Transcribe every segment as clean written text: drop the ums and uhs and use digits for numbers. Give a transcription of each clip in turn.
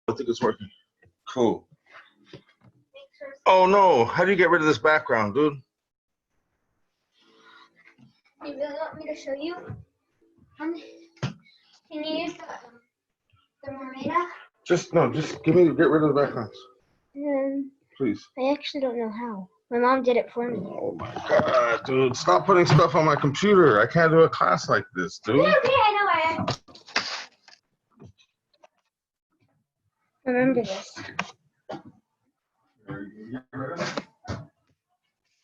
I think it's working. Cool. Oh no, how do you get rid of this background, dude? You really want me to show you? Can you use the Marina? Just get rid of the backgrounds. Please. I actually don't know how. My mom did it for me. Oh my god, dude. Stop putting stuff on my computer. I can't do a class like this, dude. Okay, I know. Remember this.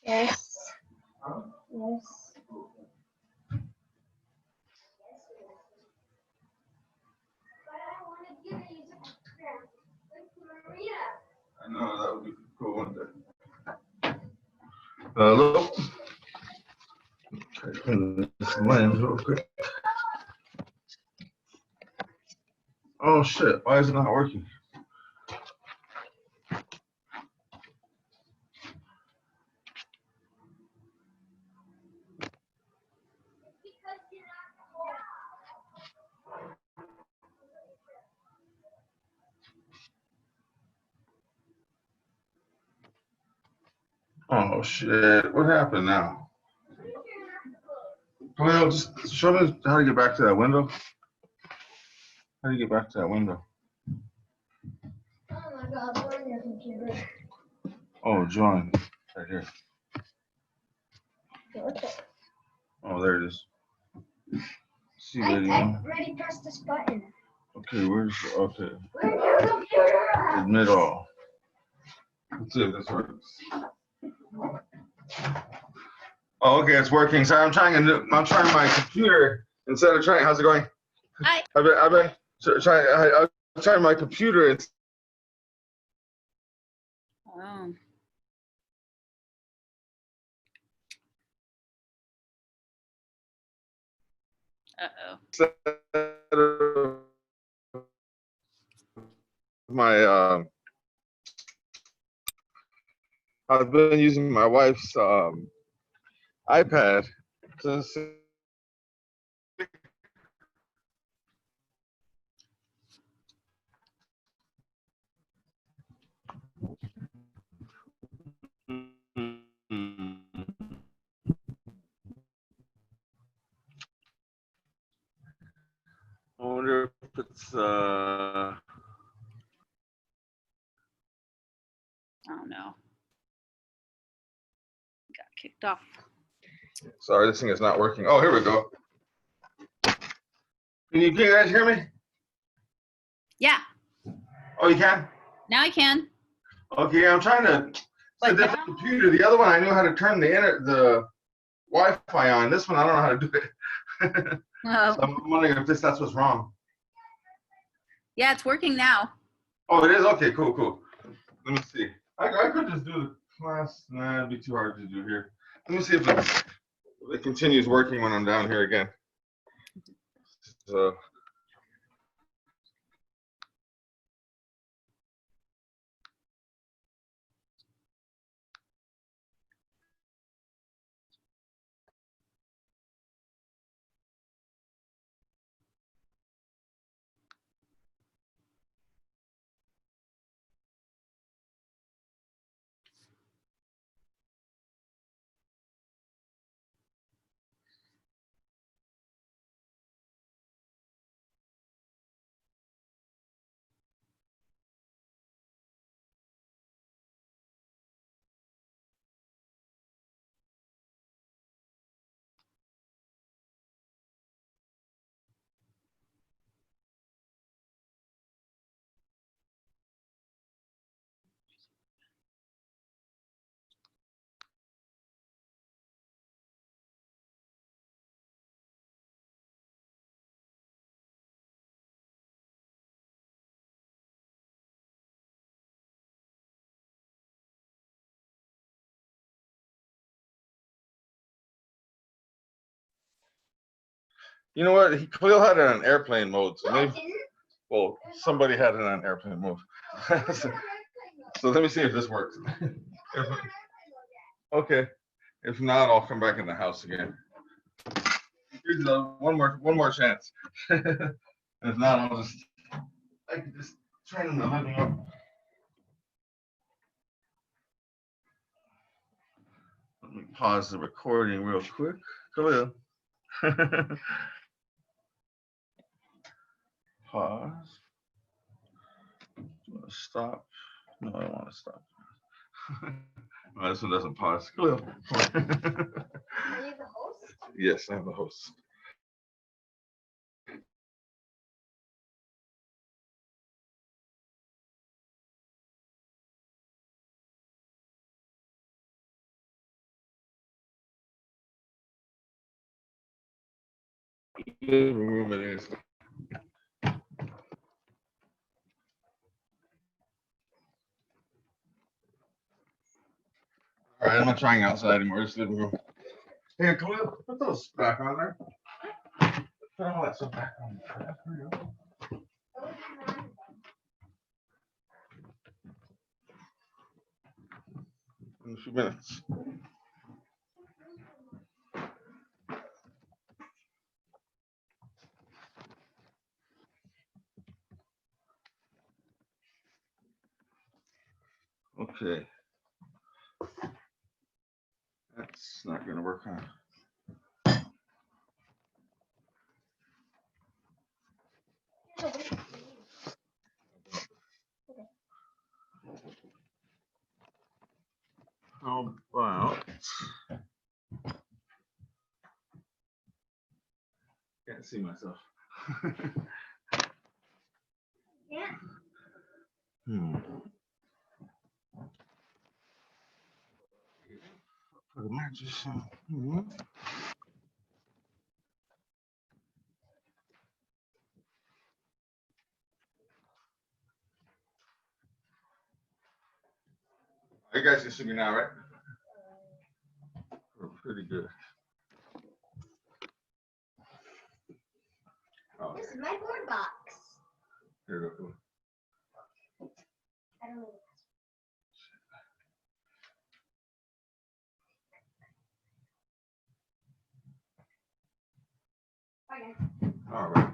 Yes. Yes. I know, that would be cool one day. Hello? Okay, clean this lens real quick. Oh shit, why is it not working? Oh shit, what happened now? Well, just show me how to get back to that window. How do you get back to that window? Oh my god, where's your computer? Oh, join. Right here. Okay. Oh, there it is. See, I lady. already pressed this button. Okay, where's, okay. Where's your computer? Admit all. Let's see if this works. Oh, okay, it's working. Sorry, I'm trying my computer instead of trying. How's it going? Hi. I've been trying my computer. It's Oh. Uh-oh. my I've been using my wife's iPad to I wonder if it's I don't know. Got kicked off. sorry, this thing is not working. Oh, here we go. Can you guys hear me? Yeah. Oh, you can? Now I can. Okay, I'm trying to. It's a different computer. The other one I knew how to turn the Wi-Fi on. This one I don't know how to do it. Oh. So I'm wondering if that's what's wrong. Yeah, it's working now. Oh, it is? Okay, cool. Let me see. I could just do the class. Nah, it'd be too hard to do here. Let me see if it continues working when I'm down here again. So. You know what? Khalil had it on airplane mode, so maybe. Well, somebody had it on airplane mode. So let me see if this works. Okay. If not, I'll come back in the house again. Here's one more chance. And if not, I can just training the living up. Let me pause the recording real quick. Go ahead. Pause. Do you want to stop? No, I don't want to stop. No, this one doesn't pause. Go ahead. Are you the host? Yes, I'm the host. Living room it is. All right, I'm not trying outside anymore. Just living room. Hey, can we put those back on there? Put all that stuff back on. There we go. In a few minutes. Okay. That's not going to work, huh? How about? Can't see myself. Yeah. Put a mattress on. You guys can see me now, right? Oh, pretty good. Oh, This is my board box. here we go. I don't know. Okay. All right.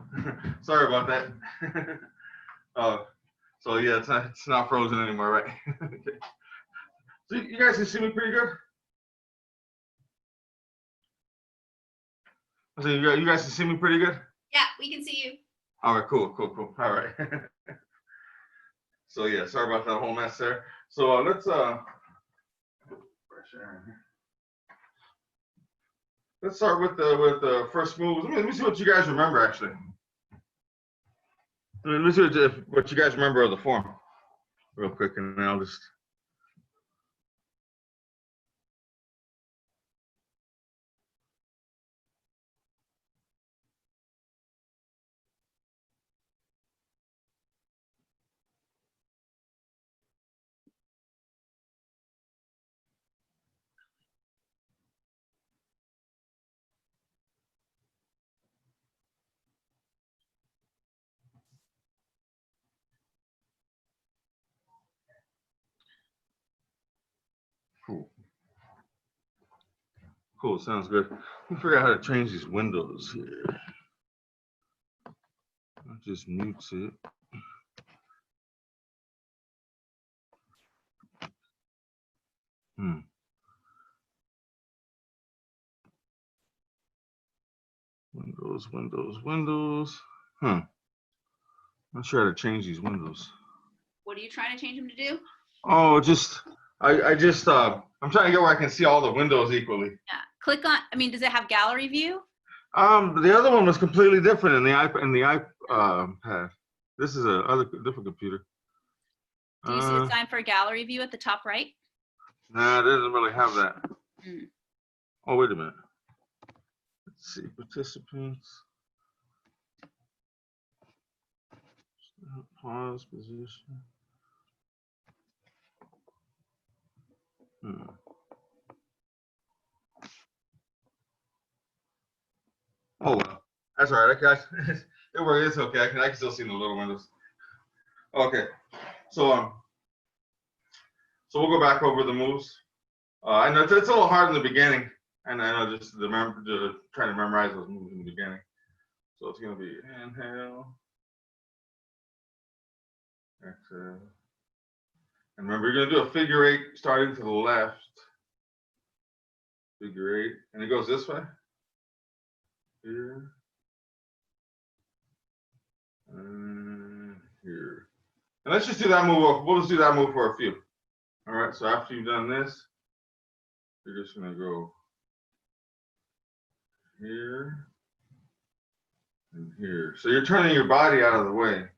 Sorry about that. So yeah, it's not frozen anymore, right? Okay. So you guys can see me pretty good. So you guys can see me pretty good. Yeah, we can see you. All right, cool. All right. So yeah, sorry about that whole mess there. So let's start with the first moves. Let me see what you guys remember actually. Let me see what you guys remember of the form, real quick, and then I'll just. Cool, sounds good. Let me figure out how to change these windows here. I'll just mute it. Windows. Not sure how to change these windows. What are you trying to change them to do? Oh, I'm trying to get where I can see all the windows equally. Yeah. Click on, does it have gallery view? The other one was completely different in the iPad. This is a different computer. Do you see a sign for gallery view at the top right? Nah, it doesn't really have that. Oh, wait a minute. Let's see, participants. Pause position. Oh well, that's all right. It works. It's okay. I can still see the little windows. Okay, so we'll go back over the moves. I know it's a little hard in the beginning, and I know just to try to memorize those moves in the beginning. So it's gonna be inhale, Exhale. And remember, you're gonna do a figure 8 starting to the left. Figure 8, and it goes this way. Here. And here. And let's just do that move. We'll just do that move for a few. All right, so after you've done this, you're just gonna go here and here. So you're turning your body out of the way,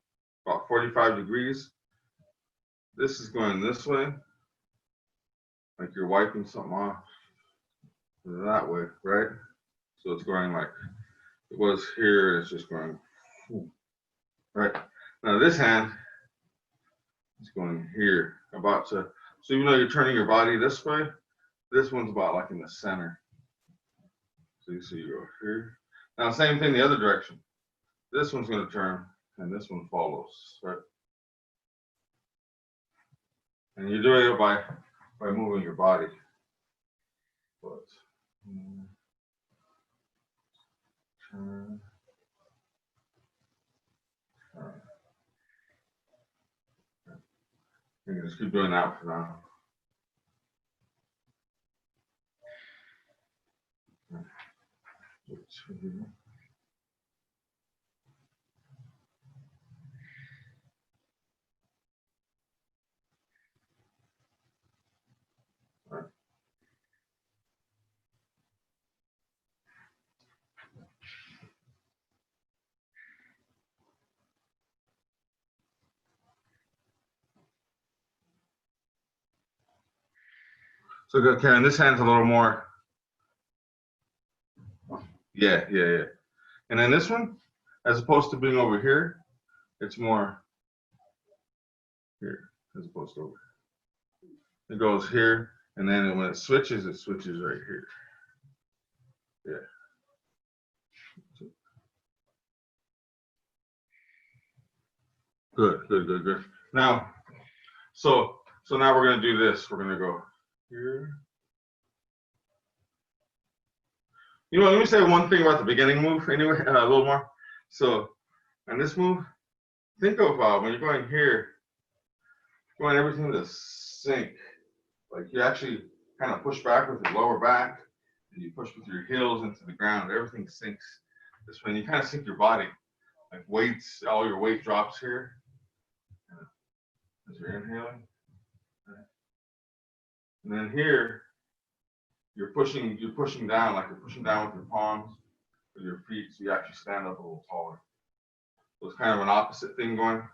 about 45 degrees. This is going this way, like you're wiping something off that way, right? So it's going like it was here, it's just going, right? Now this hand is going here, about to, so even though you're turning your body this way, this one's about like in the center. So you see you go here. Now same thing the other direction. This one's going to turn and this one follows, right? And you're doing it by moving your body. But, turn, turn. You can just keep doing that for now. Right. So good, Karen. This hand's a little more. Yeah. And then this one, as opposed to being over here, it's more here as opposed to over here. It goes here, and then when it switches right here. Yeah. Good. Now, so now we're gonna do this. We're gonna go here. You know, let me say one thing about the beginning move anyway, a little more. So, on this move, think of when you're going here, you want everything to sink. Like you actually kind of push back with your lower back, and you push with your heels into the ground. Everything sinks this way. And you kind of sink your body. Like weights, all your weight drops here as you're inhaling. And then here, you're pushing down, like you're pushing down with your palms, with your feet, so you actually stand up a little taller. So it's kind of an opposite thing going.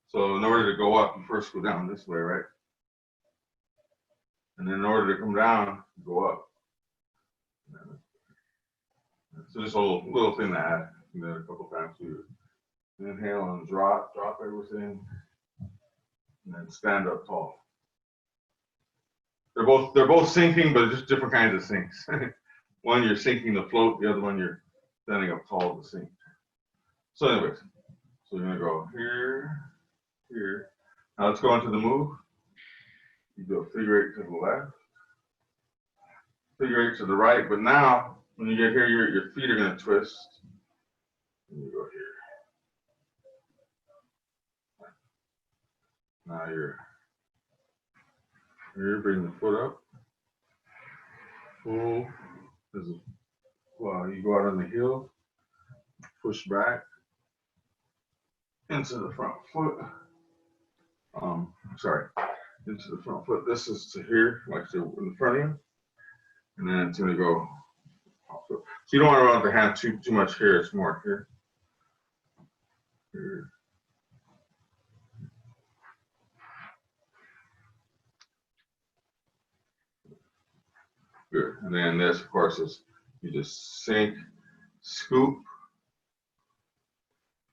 So in order to go up, you first go down this way, right? And then in order to come down, you go up. So just a little thing to add. You know, a couple times too. Inhale and drop everything, and then stand up tall. They're both sinking, but just different kinds of sinks. One you're sinking to float, the other one you're standing up tall to sink. So anyways, so you're gonna go here. Now let's go into the move. You do a figure 8 to the left, figure 8 to the right, but now when you get here, your feet are gonna twist. And you go here. Now you're bring the foot up. Pull. Well, you go out on the heel, push back into the front foot. Into the front foot. This is to here, like to in the front of you, and then it's gonna go. So you don't want to run the hand too much here. It's more here. Here. Good. And then this, of course, is you just sink, scoop.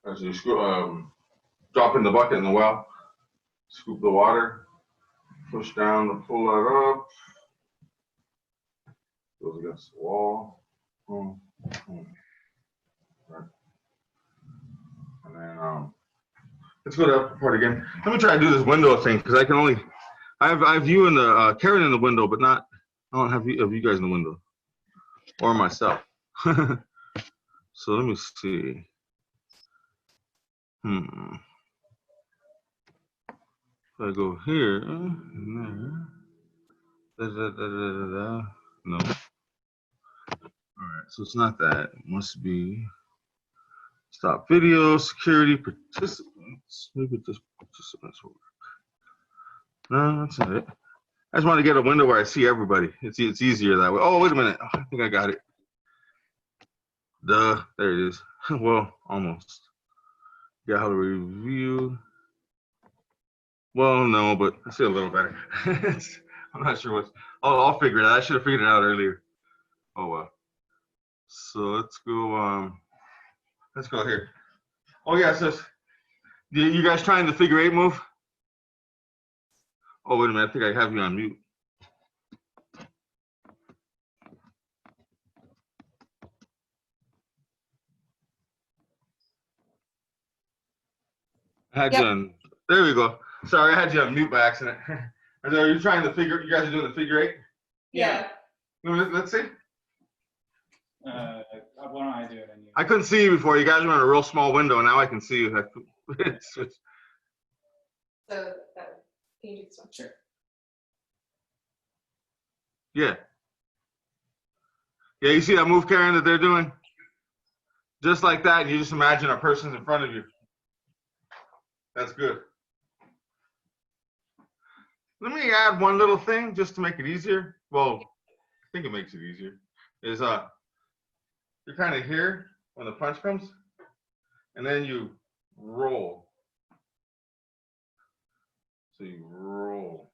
As you scoop, drop in the bucket in the well, scoop the water, push down to pull that up. Goes against the wall. Right. And then let's go to the upper part again. Let me try to do this window thing because I have you in the Karen in the window, but not. I don't have you guys in the window, or myself. So let me see. So I go here and there. No. All right, so it's not that. It must be stop video, security, participants. Maybe just participants will work. No, that's not it. I just want to get a window where I see everybody. It's easier that way. Oh, wait a minute. Oh, I think I got it. Duh, there it is. Well, almost. Gallery review. Well, no, but I see a little better. I'm not sure what's. Oh, I'll figure it out. I should have figured it out earlier. Oh well. So let's go. Let's go here. Oh yeah, so you guys trying the figure eight move? Oh wait a minute. I think I have you on mute. I had you on. There we go. Sorry, I had you on mute by accident. Are you trying the figure? You guys are doing the figure eight? Yeah. Let's see. Why don't I do it? And you... I couldn't see you before. You guys were in a real small window, and now I can see you. So that can you do this one? Sure. Yeah. Yeah, you see that move, Karen, that they're doing? Just like that, and you just imagine a person's in front of you. That's good. Let me add one little thing just to make it easier. Well, I think it makes it easier. Is you're kind of here when the punch comes, and then you roll. So you roll.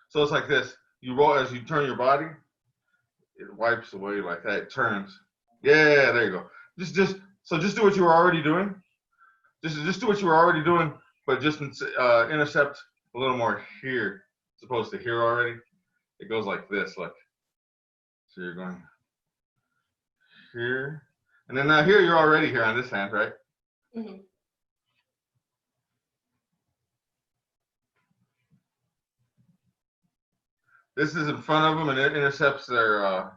So it's like this. You roll as you turn your body. It wipes away like that. It turns. Yeah, there you go. Just do what you were already doing. Just do what you were already doing, but just intercept a little more here, as opposed to here already. It goes like this, look. So you're going here, and then now here you're already here on this hand, right? Mm-hmm. This is in front of them, and it intercepts their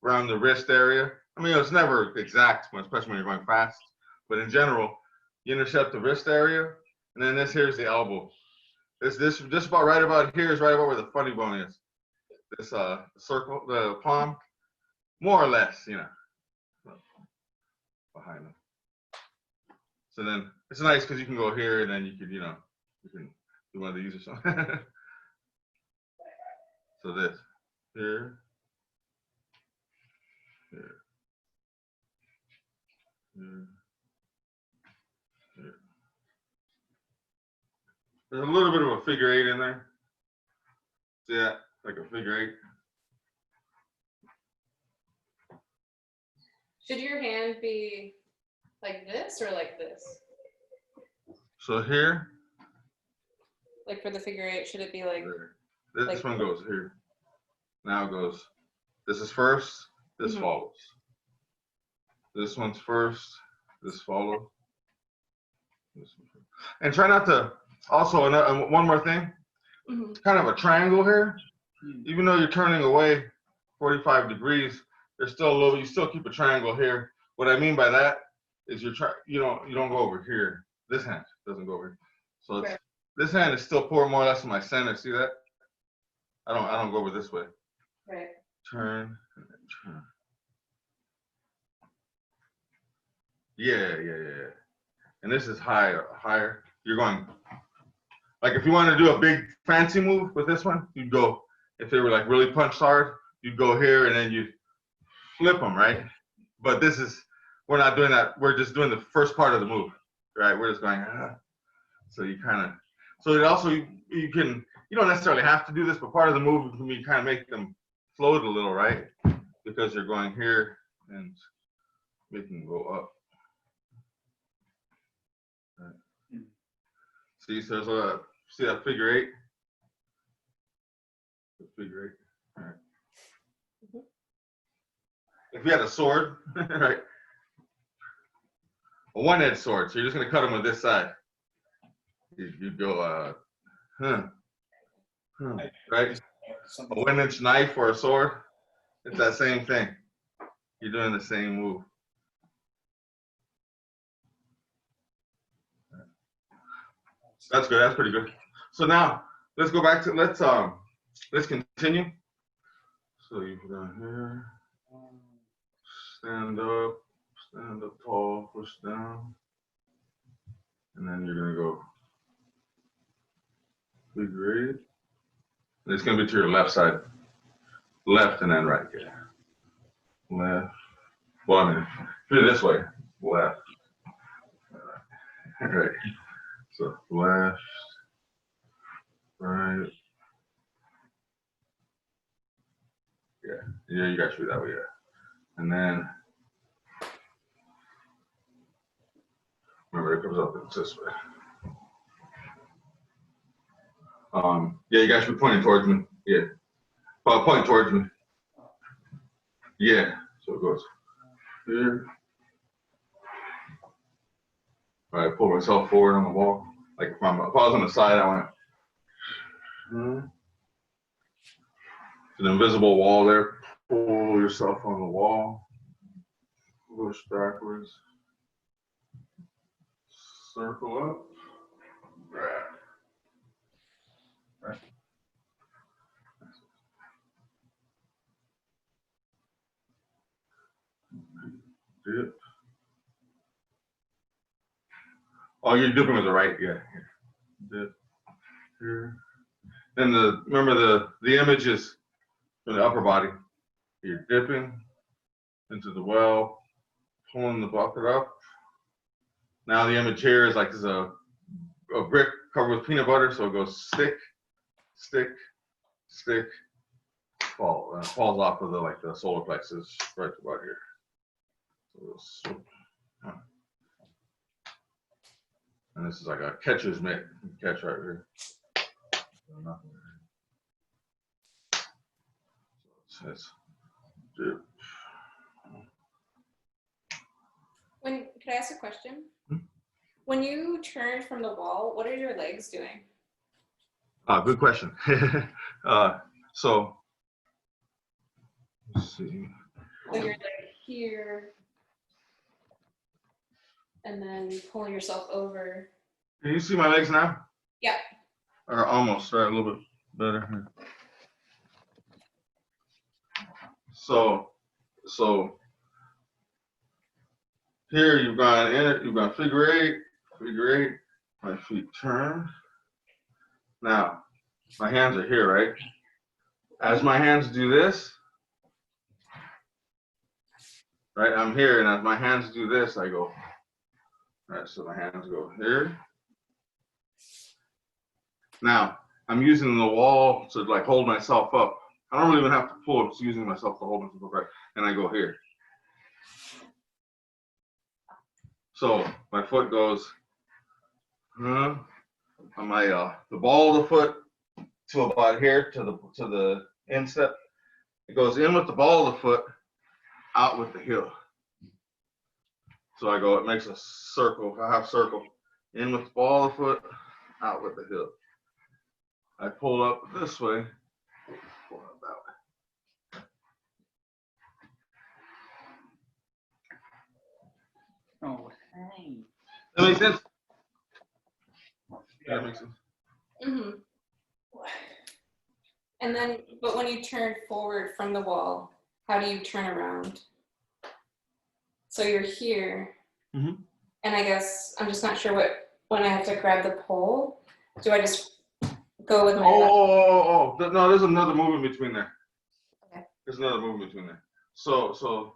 around the wrist area. I mean, it's never exact, especially when you're going fast, but in general, you intercept the wrist area, and then this here's the elbow. This just about right about here is right about where the funny bone is. This circle, the palm, more or less, you know, behind them. So then it's nice because you can go here, and then you could, you know, you can do one of these or something. So this here, here, here, here. There's a little bit of a figure eight in there. See that? Like a figure eight. Should your hand be like this or like this? So here, Like for the figure eight, should it be like there. This like- one goes here. Now it goes. This is first. This Mhm. follows. This one's first. This follows. This one first. And try not to. Also, one more thing. Mhm. Kind of a triangle here. Even though you're turning away 45 degrees, there's still a little. You still keep a triangle here. What I mean by that is you don't go over here. This hand doesn't go over here. So it's, Right. this hand is still more or less in my center. See that? I don't go over this way. right? Turn and then turn. Yeah. And this is higher. You're going, like if you want to do a big fancy move with this one, you'd go, if they were like really punched hard, you'd go here and then you'd flip them, right? But we're not doing that. We're just doing the first part of the move, right? We're just going, so you kind of, so it also, you don't necessarily have to do this, but part of the move can be kind of make them float a little, right? Because you're going here and making them go up. Right. See, so there's see that figure eight? The figure eight. All right. Mhm. If you had a sword, right? A one-edged sword, so you're just gonna cut them with this side. You go, right? A 1-inch knife or a sword, it's that same thing. You're doing the same move. That's good. That's pretty good. So now let's go back to let's continue. So you put down here, stand up tall, push down, and then you're gonna go figure eight. And it's gonna be to your left side, left and then right. Yeah, left. Well, I mean, do it this way, left, right. So left, right. Yeah, you guys should do that way, yeah. And then, remember it comes up this way. Yeah, you guys should be pointing towards me. Yeah, point towards me. Yeah, so it goes here. All right, pull myself forward on the wall. Like if I was on the side, I went. An invisible wall there. Pull yourself on the wall. Push backwards. Circle up. Right. Dip. Oh, you're dipping with the right, yeah. Dip here. Then remember the image is from the upper body. You're dipping into the well, pulling the bucket up. Now the image here is like there's a brick covered with peanut butter, so it goes stick, stick, stick, fall. And it falls off of the solar plexus right about here. So and this is like a catcher's mitt. You can catch right here. So it's dip. Could I ask a question? Hmm? When you turn from the wall, what are your legs doing? Good question. So let's see. So you're like here, and then pulling yourself over. Can you see my legs now? Yeah. Or almost, right? A little bit better. So here you've gone figure eight, my feet turn. Now, my hands are here, right? As my hands do this, right, I'm here, and as my hands do this, I go, right, so my hands go here. Now, I'm using the wall to like hold myself up. I don't even have to pull, I'm just using myself to hold myself up, right? And I go here. So my foot goes on my the ball of the foot to about here to the instep. It goes in with the ball of the foot, out with the heel. So I go, it makes a circle, a half circle. In with the ball of the foot, out with the heel. I pull up this way, pull up that way. Oh, hey. That makes sense? Yeah, that makes sense. Mm-hmm. And then, but when you turn forward from the wall, how do you turn around? So you're here, Mm-hmm. and I guess I'm just not sure when I have to grab the pole, do I just go with my left? No, there's another move in between there. Okay. There's another move in between there. So,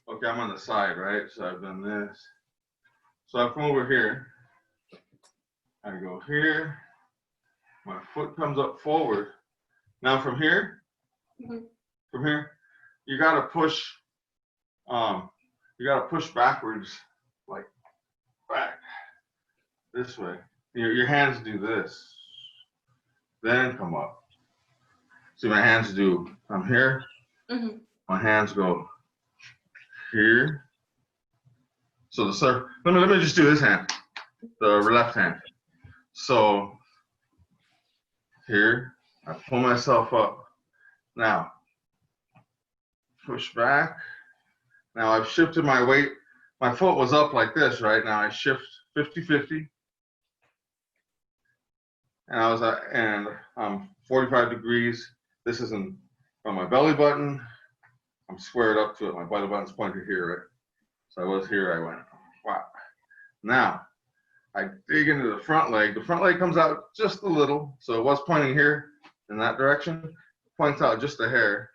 okay, I'm on the side, right? So I've done this. So I come over here. I go here. My foot comes up forward. Now from here, you gotta push. You gotta push backwards, like back this way. Your hands do this, then come up. See, my hands do. I'm here. Mm-hmm. My hands go here. So the circle. Let me just do this hand, the left hand. So here, I pull myself up. Now, push back. Now I've shifted my weight. My foot was up like this, right? Now I shift 50-50. and I'm 45 degrees. This isn't on my belly button. I'm squared up to it. My belly button's pointed here, right? So I was here, I went, wow. Now, I dig into the front leg. The front leg comes out just a little. So it was pointing here in that direction. Points out just a hair.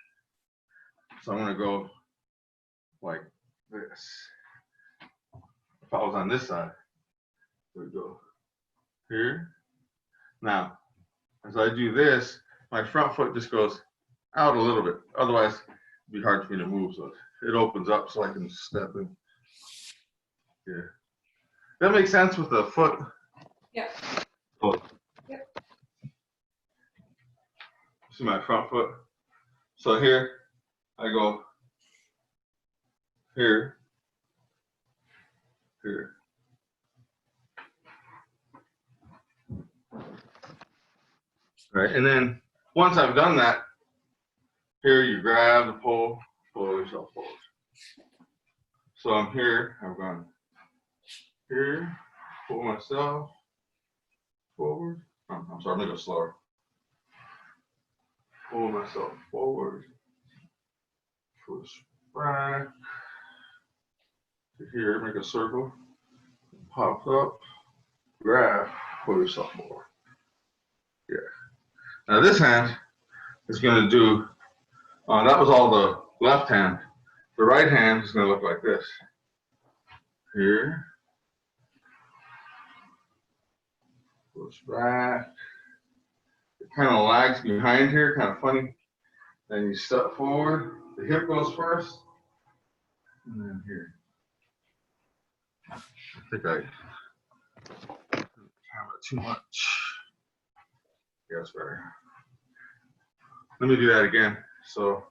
So I'm gonna go like this. If I was on this side, we go here. Now, as I do this, my front foot just goes out a little bit. Otherwise, it'd be hard for me to move. So it opens up so I can step in. Yeah. That makes sense with the foot. Yeah. Foot. Yep. See my front foot. So here, I go here, here. Right, and then once I've done that, here you grab the pole, pull yourself forward. So I'm here, I'm going here, pull myself forward. I'm sorry, I'm gonna go slower. Pull myself forward, push back to here, make a circle, pop up, grab, pull yourself forward. Yeah. Now this hand is gonna do, that was all the left hand. The right hand is gonna look like this. Here, push back. It kind of lags behind here, kind of funny. Then you step forward. The hip goes first, and then here. I think I have it too much. Yeah, that's better. Let me do that again. So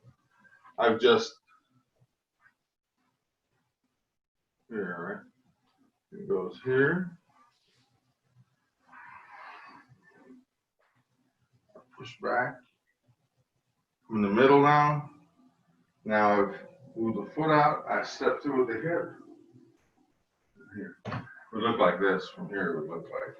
I've just here, right? It goes here. Push back. From the middle now. Now I've moved the foot out. I step through with the hip. Here. It would look like this. From here, it would look like.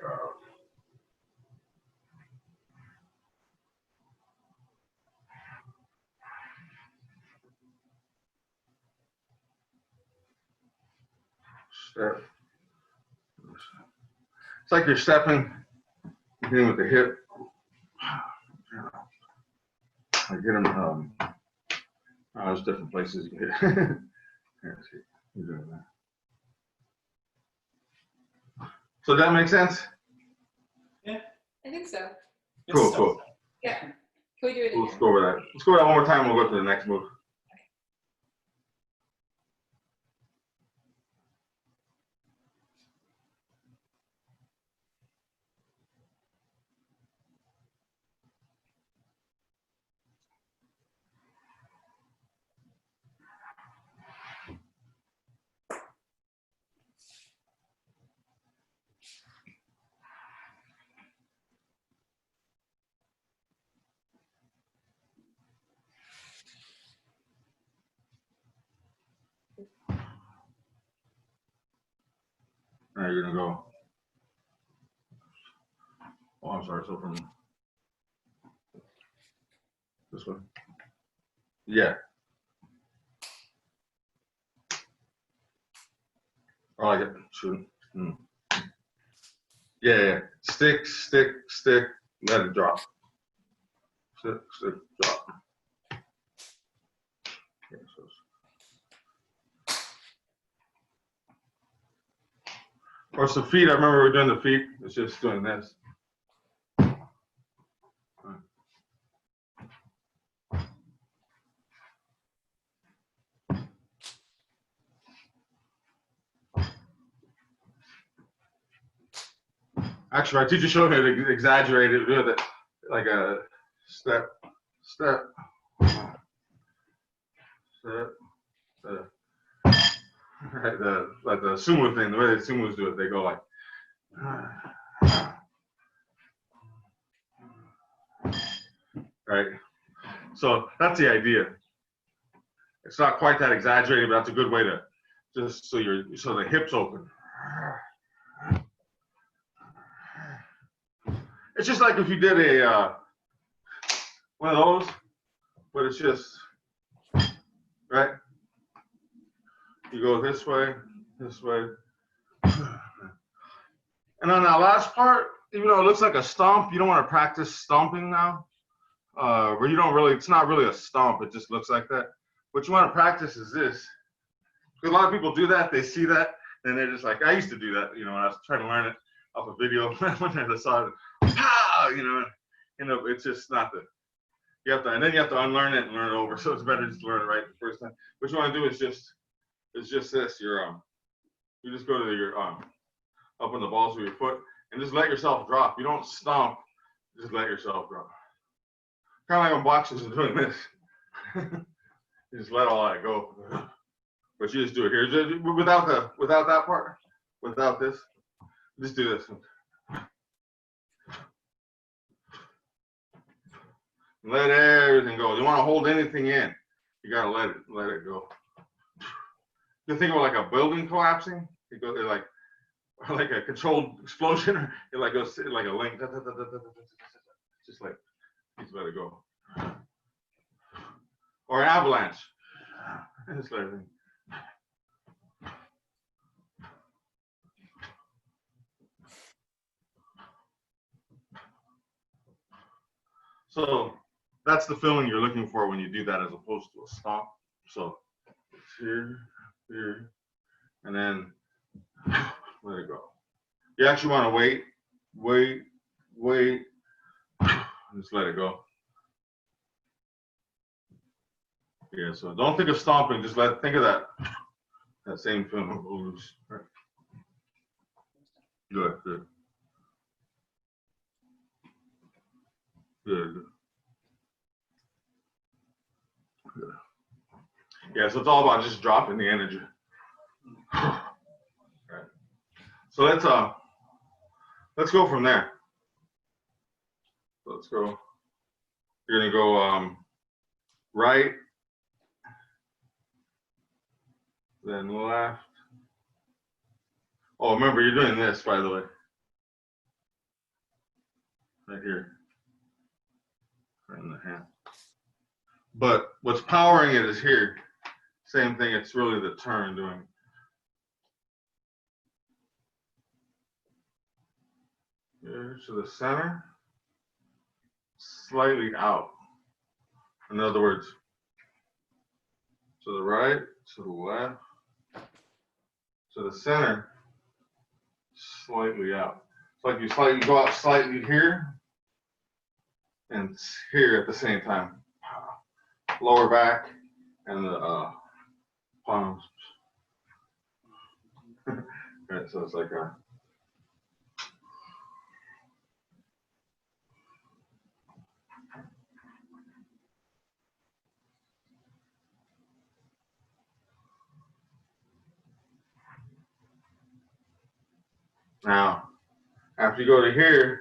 Step. It's like you're stepping, beginning with the hip. I get them. There's different places you can hit. Here, see, you're doing that. So that makes sense? I think so. Cool, cool. Yeah. Can we do it again? Let's go over that. Let's go over that one more time. We'll go to the next move. All right, you're gonna go. Oh, I'm sorry. So from this way. Yeah. I like it. Shoot. Yeah. Stick, stick, stick. Let it drop. Stick, stick, drop. Okay, so of course, the feet, I remember we were doing the feet. It's just doing this. Actually, my teacher showed me to exaggerate it, do it like a step, step, step, right, like the sumo thing, the way the sumos do it, they go like, right? So that's the idea. It's not quite that exaggerated, but that's a good way to just so the hips open. It's just like if you did a one of those, but it's just right. You go this way, and on that last part, even though it looks like a stomp, you don't want to practice stomping now. Where you don't really, it's not really a stomp, it just looks like that. What you want to practice is this. Because a lot of people do that, they see that, and they're just like, I used to do that, when I was trying to learn it off a video. When I saw it, pow, it's just not the, and then you have to unlearn it and learn it over. So it's better just to learn it right the first time. What you want to do is just this, you just go to your up on the balls of your foot and just let yourself drop. You don't stomp, just let yourself drop. Kind of like when boxers are doing this. You just let all that go. But you just do it here. Just, without that part, without this, just do this. Let everything go. You want to hold anything in, you gotta let it go. You think of it like a building collapsing. It goes like a controlled explosion, or it like goes like a link. Just like just let it go. Or an avalanche. Just let everything. So that's the feeling you're looking for when you do that, as opposed to a stomp. So it's here, here, and then let it go. You actually want to wait, and just let it go. Yeah, so don't think of stomping, just think of that same feeling of loose. Right. Good. Yeah, so it's all about just dropping the energy. Right. So let's go from there. Let's go. You're gonna go right, then left. Oh, remember, you're doing this, by the way. Right here. Right in the hand. But what's powering it is here. Same thing, it's really the turn doing. Here to the center, slightly out. In other words, to the right, to the left, to the center, slightly out. It's like you go out slightly here and here at the same time. Lower back and the palms. Right, so it's like a. Now, after you go to here,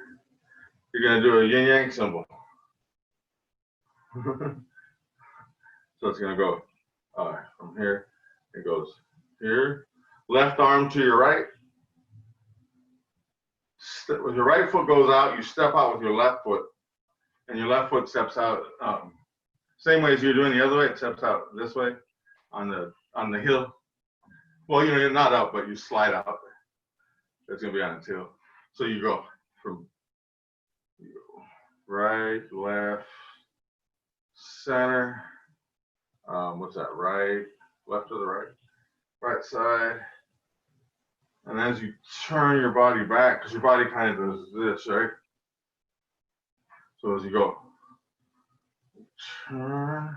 you're going to do a yin yang symbol. So it's going to go from here, it goes here. Left arm to your right. When your right foot goes out, you step out with your left foot, and your left foot steps out same way as you're doing the other way. It steps out this way on the heel. Well, you're not up, but you slide out. It's gonna be on its heel. So you go from right, left, center. What's that? Right, left to the right, right side. And as you turn your body back, because your body kind of does this, right? So as you go, turn.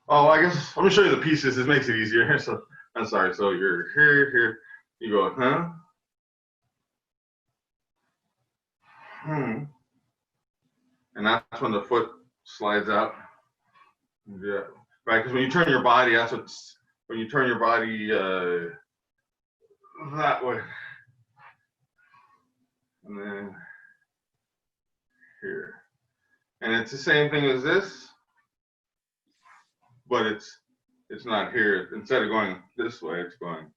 Oh, I guess let me show you the pieces. This makes it easier. So I'm sorry. So you're here. You go, huh? And that's when the foot slides out. Yeah, right. Because when you turn your body, that's what's when you turn your body that way, and then here, and it's the same thing as this, but it's not here. Instead of going this way, it's going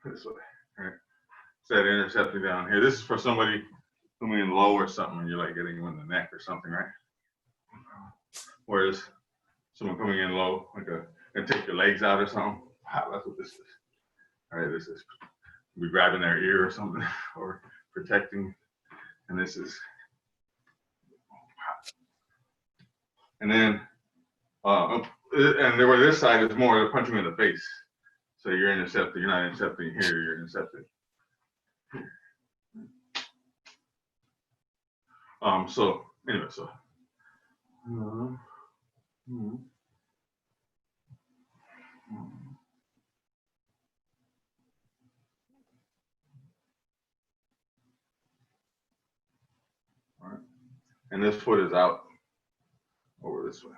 this way. Right. instead of intercepting down here. This is for somebody coming in low or something, and you're like getting them in the neck or something, right? Whereas someone coming in low, like and take your legs out or something. Wow, that's what this is. All right, this is we grabbing their ear or something, or protecting, and this is. And then, and then where this side is more punching in the face. So you're intercepting, you're not intercepting here, you're intercepting. So anyway, so. All right. And this foot is out over this way.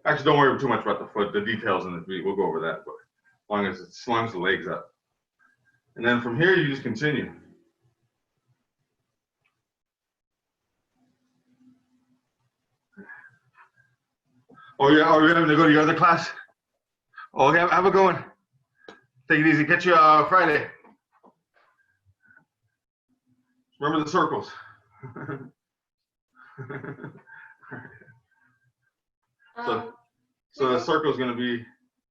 Actually, don't worry too much about the foot. The details in the feet, we'll go over that. But as long as the leg's up. And then from here, you just continue. Oh, yeah, are you having to go to your other class? Oh, okay, have a good one. Take it easy. Catch you Friday. Remember the circles. So the circle is going to be,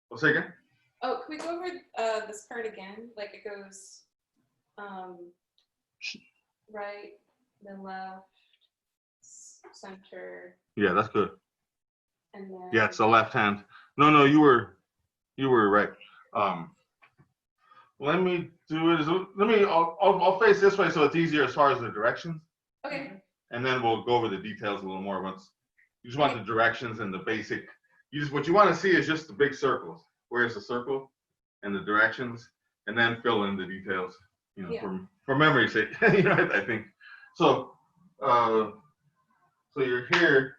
what's it again? Oh, can we go over this part again? Like it goes right, then left, center. Yeah, that's good. And then. Yeah, it's the left hand. No, you were right. Let me do it. I'll face this way so it's easier as far as the directions. Okay. And then we'll go over the details a little more once. You just want the directions and the basic. What you want to see is just the big circles. Where's the circle and the directions, and then fill in the details. You know, Yeah. for memory's sake. You know, I think. So, so you're here.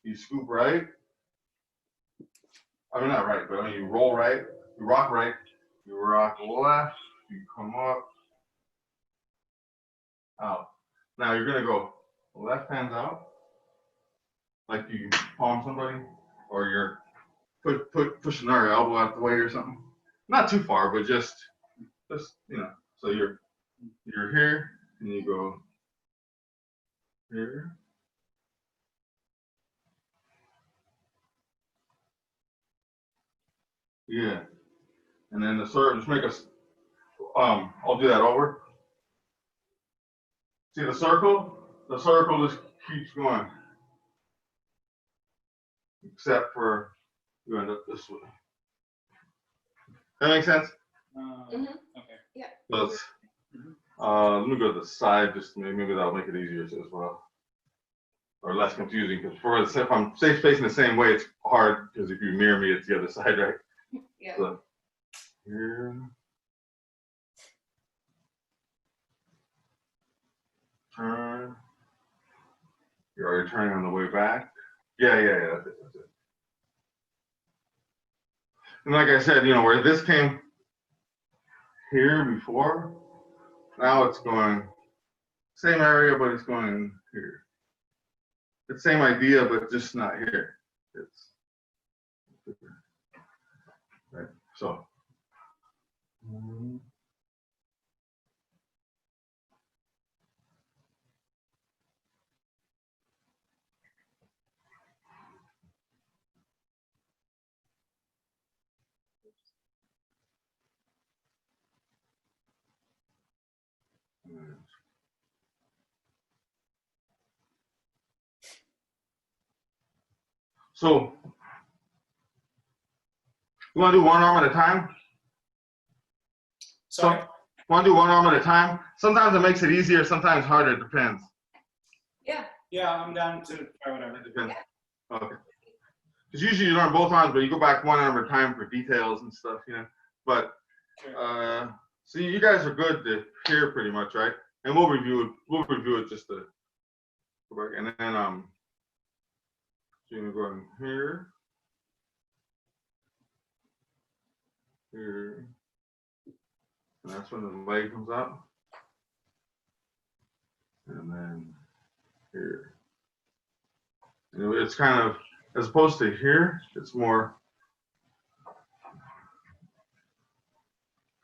You scoop right. I mean, not right, but I mean, you roll right. You rock right. You rock left. You come up. Out. Now you're gonna go left hands out, like you palm somebody, or you're pushing their elbow out the way or something. Not too far, but just you know. So you're here and you go here. Yeah. And then the circle, just make us. I'll do that over. See the circle? The circle just keeps going. Except for you end up this way. That makes sense? Okay. Yeah. So it's, let me go to the side, just maybe that'll make it easier as well. Or less confusing, because if I'm facing the same way, it's hard, because if you mirror me, it's the other side, right? Yeah. So, here. Turn. You're already turning on the way back. Yeah, that's it. And like I said, you know, where this came here before, now it's going same area, but it's going here. It's same idea, but just not here. It's right. So. So, you want to do one arm at a time? Sorry? Want to do one arm at a time? Sometimes it makes it easier, sometimes harder, it depends. Yeah, I'm down to try whatever. It depends. Okay. Because usually you learn both arms, but you go back one arm at a time for details and stuff, you know. But, Sure. so you guys are good to hear pretty much, right? And we'll review it just to go back. And then, so you're going here. Here. And that's when the leg comes out. And then here. And it's kind of, as opposed to here, it's more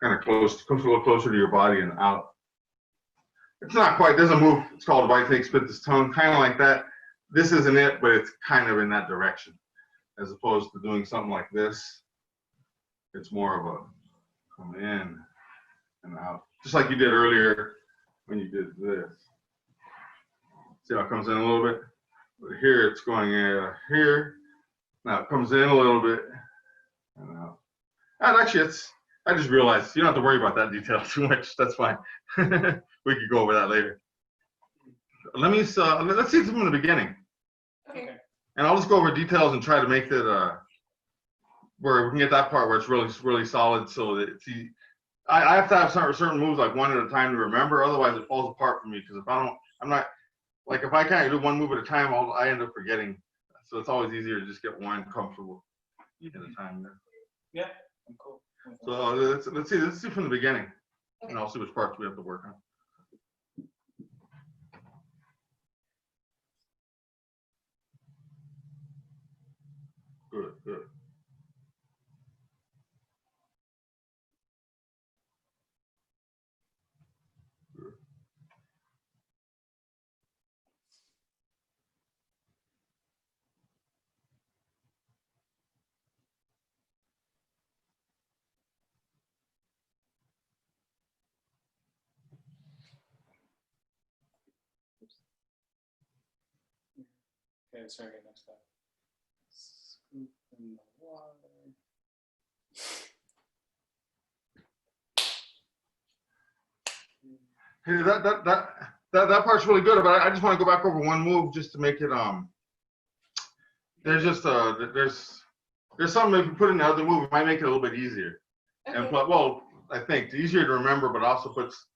kind of close, comes a little closer to your body and out. It's not quite, doesn't move. It's called right leg split this tongue, kind of like that. This isn't it, but it's kind of in that direction. As opposed to doing something like this, it's more of a come in and out. Just like you did earlier when you did this. See how it comes in a little bit? But here it's going here. Now it comes in a little bit and out. And actually, I just realized you don't have to worry about that detail too much. That's fine. We could go over that later. Let's see it from the beginning. Okay. And I'll just go over details and try to make it where we can get that part where it's really solid. So that it's easy. I have to have certain moves like one at a time to remember. Otherwise, it falls apart for me because if I can't do one move at a time, I end up forgetting. So it's always easier to just get one comfortable at a time. Yeah, I'm cool. So let's see from the beginning, and I'll see which parts we have to work on. Good, good. Okay, sorry, next time. Scoop in the water. Hey, that part's really good, but I just want to go back over one move just to make it there's just there's something if you put in the other move, it might make it a little bit easier. Okay. And well, I think easier to remember, but also puts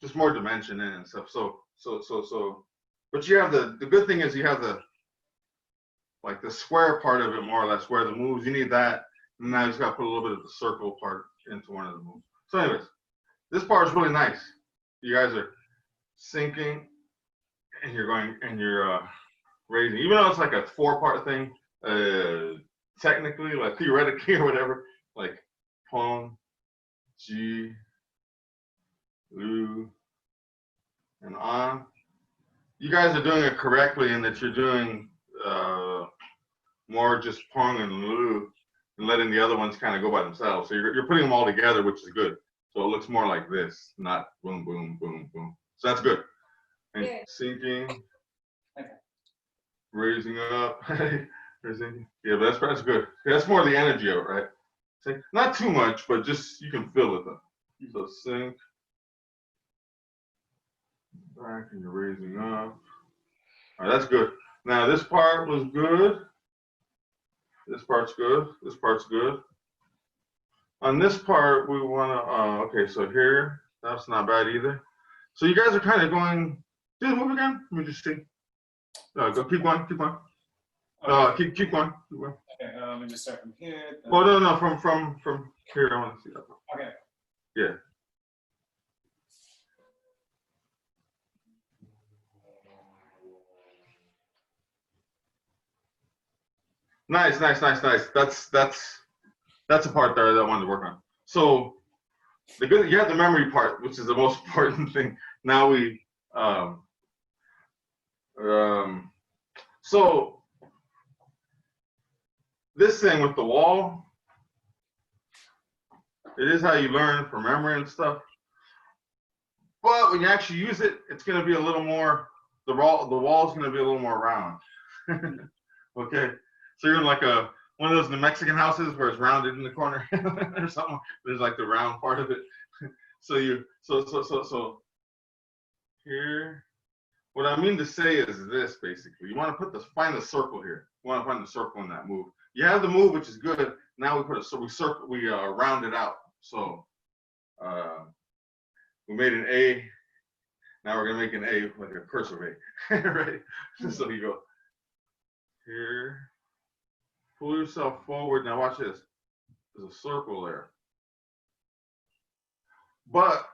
just more dimension in and stuff. So but you have the good thing is you have the square part of it more or less where the moves, you need that. And now you just got to put a little bit of the circle part into one of the moves. So anyways, this part is really nice. You guys are sinking and you're going and you're raising. Even though it's like a 4-part thing, technically, like theoretically or whatever, like Pong, G, Lu, and On. You guys are doing it correctly in that you're doing more just Pong and Lu and letting the other ones kind of go by themselves. So you're putting them all together, which is good. So it looks more like this, not boom, boom, boom, boom. So that's good. And Yeah. sinking, Okay. raising up, raising. Yeah, but that's good. That's more the energy of it, right? See? Not too much, but just you can feel it though. So sink, back, and you're raising up. All right, that's good. Now this part was good. This part's good. This part's good. On this part, we want to, okay, so here, that's not bad either. So you guys are kind of going, do the move again? Let me just see. Go, keep going, keep going. Okay. Keep going, keep going. Okay, let me just start from here. Oh, no, from here, I want to see that. Okay. Yeah. Nice. That's a part there that I wanted to work on. So you have the memory part, which is the most important thing. Now we so this thing with the wall, it is how you learn from memory and stuff. But when you actually use it, it's going to be a little more. The wall is going to be a little more round. Okay, so you're in like one of those New Mexican houses where it's rounded in the corner or something. There's like the round part of it. So here, what I mean to say is this basically. You want to find the circle here. You want to find the circle in that move. You have the move, which is good. Now we round it out. So we made an A. Now we're gonna make an A like a cursive A, right? So you go here, pull yourself forward. Now watch this. There's a circle there. But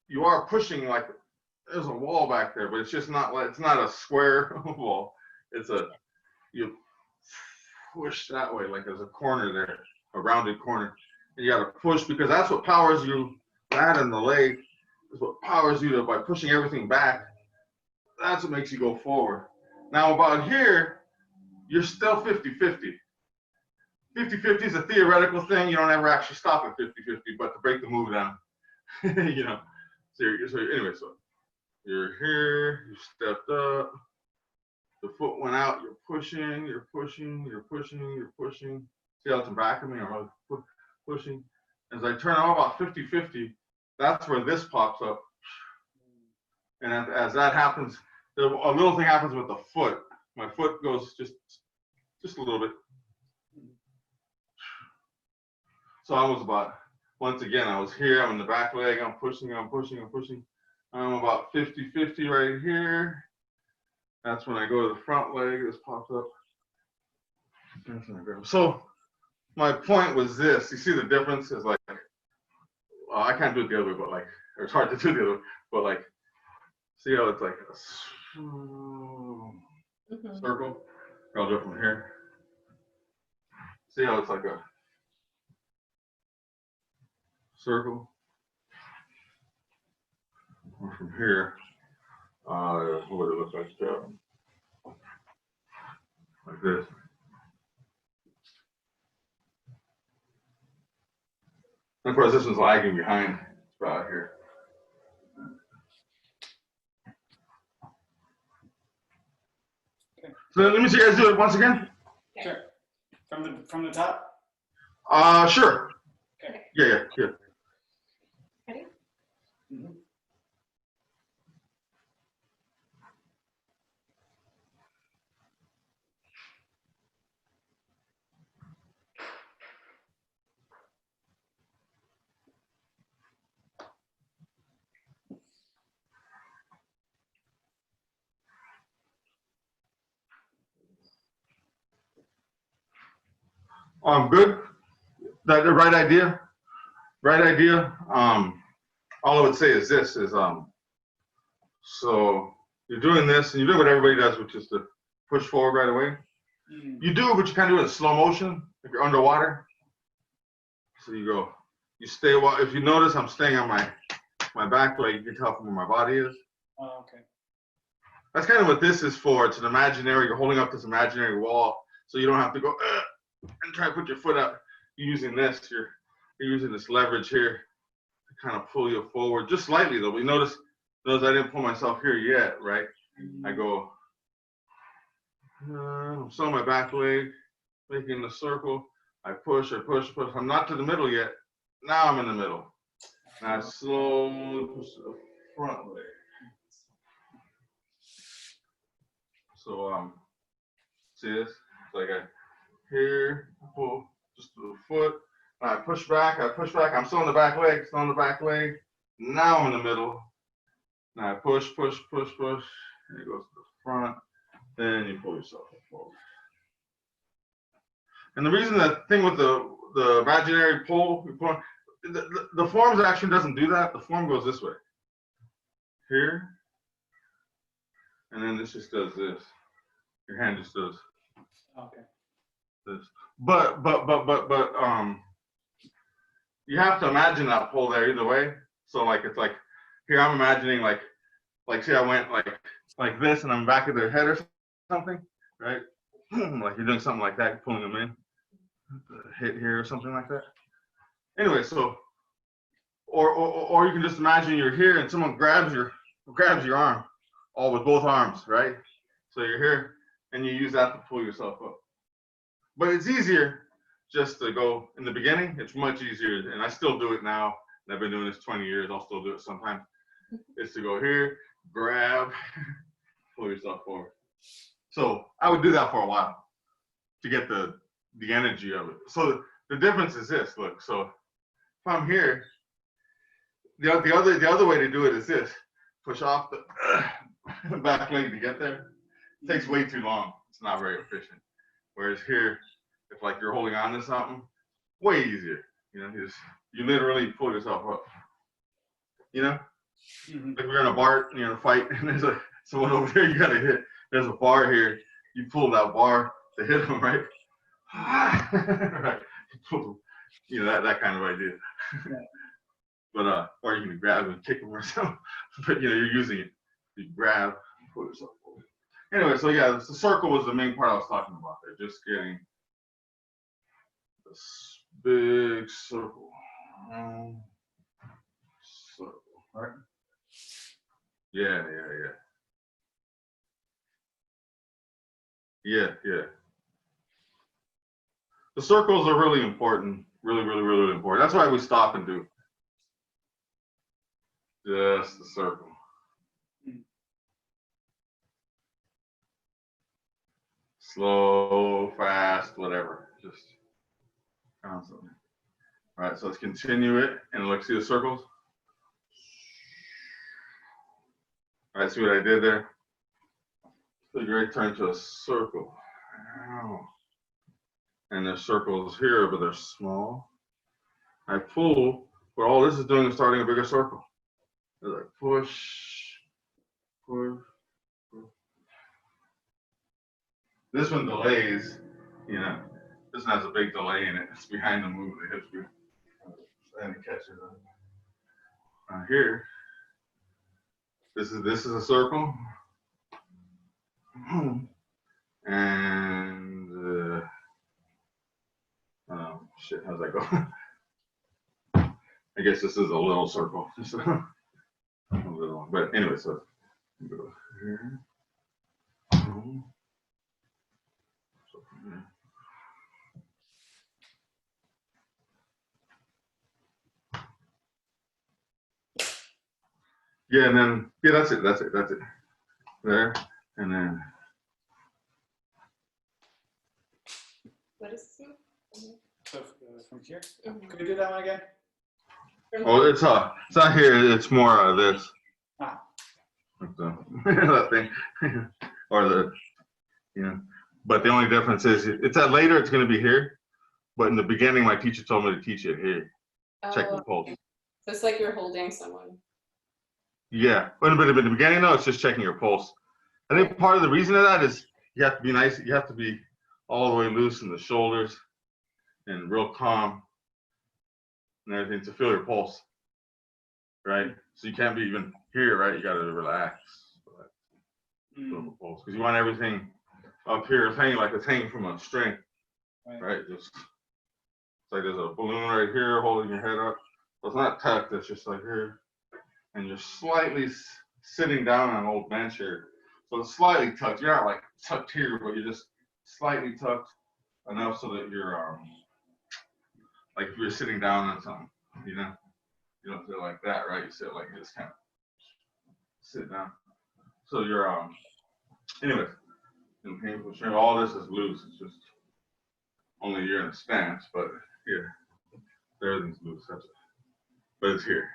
you are pushing like there's a wall back there, but it's just not like it's not a square wall. You push that way like there's a corner there, a rounded corner. And you got to push because that's what powers you. That and the leg is what powers you to, by pushing everything back. That's what makes you go forward. Now about here, you're still 50-50. 50-50 is a theoretical thing. You don't ever actually stop at 50-50, but to break the move down, you know. So anyway, so you're here, you stepped up, the foot went out, you're pushing, you're pushing, you're pushing, you're pushing. See how it's in back of me? I'm pushing. As I turn on about 50-50, that's where this pops up. And as that happens, a little thing happens with the foot. My foot goes just a little bit. So I was about, once again, I was here, I'm in the back leg, I'm pushing, I'm pushing, I'm pushing. I'm about 50-50 right here. That's when I go to the front leg, this pops up. So my point was this, you see the difference is like, I can't do it the other way, but like, or it's hard to do the other way, but like, see how it's like a circle? I'll do it from here. See how it's like a circle? Or from here, what would it look like? Like this. And of course, this one's lagging behind. It's about here. So let me see you guys do it once again. Sure. From the top? Sure. Okay. Yeah. Ready? Mm-hmm. Good. That the right idea. Right idea. All I would say is this: so you're doing this, and you do what everybody does, which is to push forward right away. Mm-hmm. You do, but you kind of do it in slow motion, if you're underwater. So you go, you stay. If you notice, I'm staying on my back leg. You can tell from where my body is. Oh, okay. That's kind of what this is for. It's an imaginary. You're holding up this imaginary wall, so you don't have to go and try to put your foot up. You're using this. You're using this leverage here to kind of pull you forward, just slightly though. But you notice I didn't pull myself here yet, right? I go. I'm still on my back leg, making the circle. I push. I'm not to the middle yet. Now I'm in the middle. And I slowly push to the front leg. So see this? It's like I here, pull just to the foot. And I push back. I'm still on the back leg. Now I'm in the middle. Now I push. And it goes to the front. Then you pull yourself forward. And the reason that thing with the imaginary pull, the forms action doesn't do that. The form goes this way. Here. And then this just does this. Your hand just does Okay. this. But you have to imagine that pull there either way. So like it's like here I'm imagining like see I went like this and I'm back of their head or something, right? Like you're doing something like that, pulling them in, hit here or something like that. Anyway, so or you can just imagine you're here and someone grabs your arm, all with both arms, right? So you're here and you use that to pull yourself up. But it's easier just to go in the beginning. It's much easier, and I still do it now. And I've been doing this 20 years. I'll still do it sometimes. It's to go here, grab, pull yourself forward. So I would do that for a while to get the energy of it. So the difference is this. Look, so if I'm here, the other way to do it is this: push off the back leg to get there. It takes way too long. It's not very efficient. Whereas here, if like you're holding on to something, way easier. You know, you literally pull yourself up. You know, like we're in a bar, you're in a fight, and there's someone over there you gotta hit. There's a bar here. You pull that bar to hit them, right? Right. You know, that kind of idea. But or you can grab and kick them or something. But you know, you're using it. You grab, pull yourself forward. Anyway, so yeah, the circle was the main part I was talking about there. Just getting this big circle. Circle, right? Yeah. The circles are really important. Really important. That's why we stop and do just the circle. Slow, fast, whatever. Just constantly. All right, so let's continue it. And look, see the circles? All right, see what I did there? So you already turn to a circle. Ow. And there's circles here, but they're small. I pull, but all this is doing is starting a bigger circle. It's like push, push, push. This one delays, you know. This one has a big delay in it. It's behind the move. The hips and it catches it. Here, this is a circle. And shit, how's that go? I guess this is a little circle. Just a little one. But anyway, so go here. Yeah, and then that's it. There, and then. What is this? So from here, can we do that one again? Oh, it's not here. It's more this. Ah. Like that thing, or the, you know. But the only difference is it's at later. It's going to be here, but in the beginning, my teacher told me to teach it here. Check the pulse. So it's like you're holding someone. Yeah, but in the beginning, though, it's just checking your pulse. I think part of the reason of that is you have to be nice. You have to be all the way loose in the shoulders and real calm and everything to feel your pulse, right? So you can't be even here, right? You got to relax. Feel the pulse because you want everything up here. It's hanging like it's hanging from a string, right? Just it's like there's a balloon right here holding your head up. So it's not tucked. It's just like here. And you're slightly sitting down on an old bench here. So it's slightly tucked. You're not like tucked here, but you're just slightly tucked enough so that you're like if you're sitting down on something, you know, you don't feel like that, right? You sit like this, kind of sit down. So you're anyways, in painful strength, all this is loose. It's just only you're in a stance, but here, everything's loose. That's it. But it's here.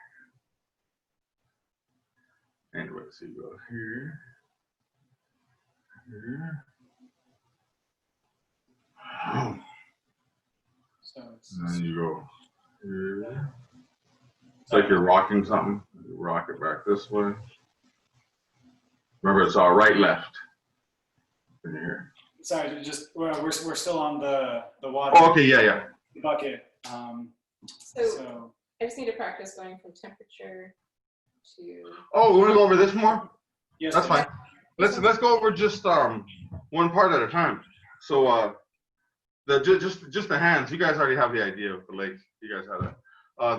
Anyway, so you go here, here. So it's, And then you go here. It's like you're rocking something. You rock it back this way. Remember, it's all right, left. In here. sorry, just we're still on the water. Oh, okay, yeah. Bucket. So I just need to practice going from temperature to. Oh, we want to go over this more? Yes, That's fine. Let's go over just one part at a time. So just the hands. You guys already have the idea of the legs. You guys have that.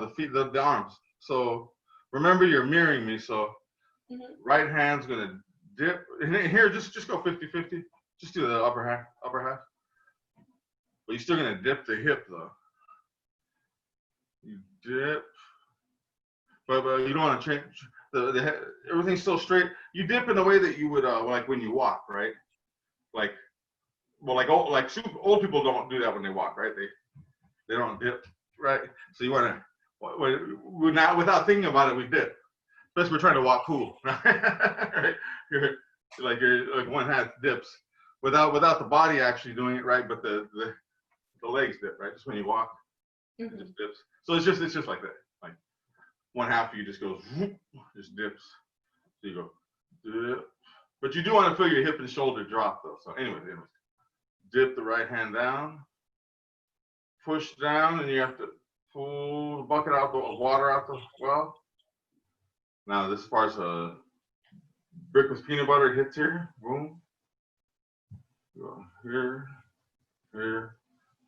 The feet, the arms. So remember, you're mirroring me. So right hand's gonna dip. And here, just go 50-50. Just do the upper half. But you're still gonna dip the hip though. You dip, but you don't want to change the head. Everything's still straight. You dip in the way that you would like when you walk, right? Like super old people don't do that when they walk, right? They don't dip, right? So you want to, we're not without thinking about it, we dip. Especially we're trying to walk cool, right? You're like one hand dips without the body actually doing it, right? But the legs dip, right? Just when you walk, it just dips. So it's just like that. Like one half of you just goes, just dips. So you go dip, but you do want to feel your hip and shoulder drop though. So anyway, dip the right hand down, push down and you have to pull the bucket out, the water out the well. Now this part's a brick with peanut butter hits here, boom. Go here, here,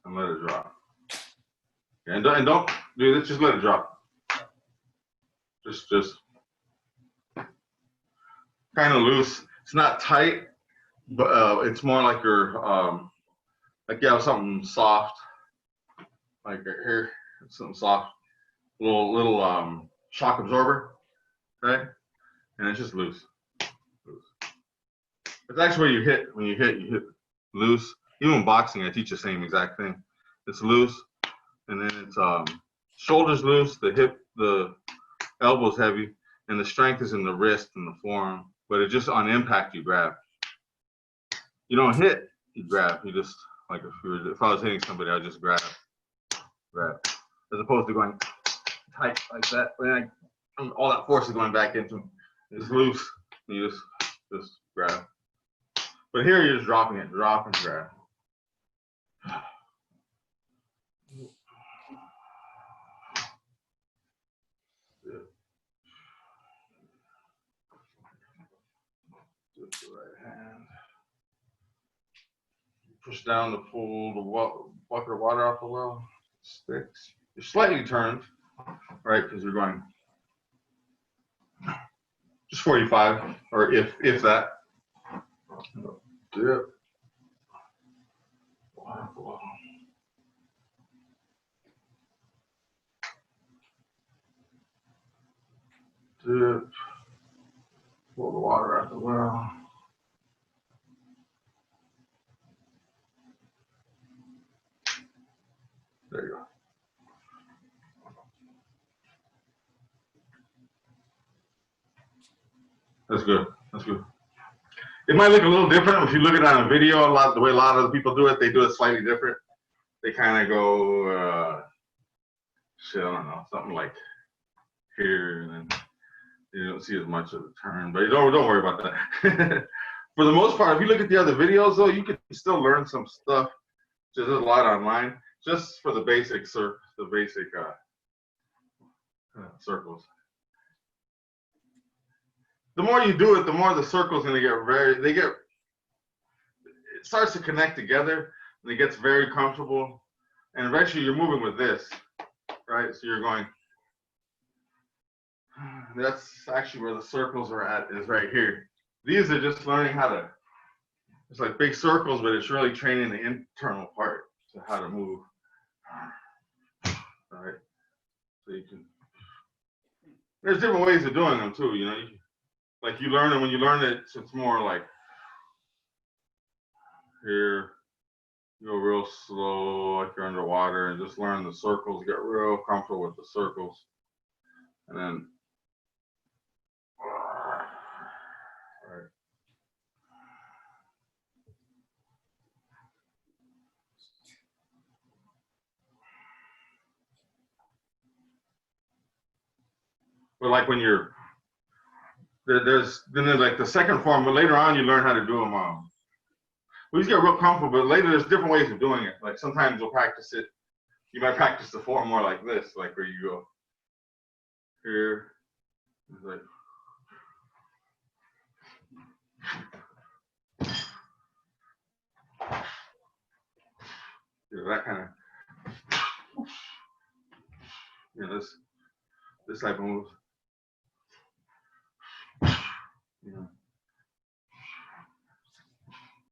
and let it drop. And don't do this, just let it drop. Just kind of loose. It's not tight, but it's more like you're like you have something soft, like here, something soft, little shock absorber, okay? And it's just loose. It's actually where you hit. When you hit loose. Even in boxing, I teach the same exact thing. It's loose, and then it's shoulders loose, the hip, the elbow's heavy, and the strength is in the wrist and the forearm. But it just on impact you grab. You don't hit, you grab. You just like if I was hitting somebody, I'd just grab, as opposed to going tight like that. When all that force is going back into it. It's loose. You just grab. But here you're just dropping it, drop and grab. With the right hand. Push down to pull the bucket of water off the well. Sticks. You're slightly turned, right? Because you're going just 45, or if that. Dip. Water below. Dip. Pull the water out the well. There you go. That's good. That's good. It might look a little different if you look at it on a video. The way a lot of the people do it slightly different. They kind of go, shit, I don't know, something like here, and then you don't see as much of the turn. But don't worry about that. For the most part, if you look at the other videos, though, you can still learn some stuff. There's a lot online, just for the basic circles. The more you do it, the more the circle's gonna get it starts to connect together, and it gets very comfortable. And eventually you're moving with this, right? So you're going, that's actually where the circles are at, is right here. These are just learning how to, it's like big circles, but it's really training the internal part to how to move. All right? So you can, there's different ways of doing them too, you know? Like you learn it, when you learn it, it's more like here, you go real slow, like you're underwater, and just learn the circles, get real comfortable with the circles. And then, right. But like when you're, there's like the second form, but later on you learn how to do them. We just get real comfortable, but later there's different ways of doing it. Like sometimes you'll practice it. You might practice the form more like this, like where you go here. It's like, that kind of, this type of moves.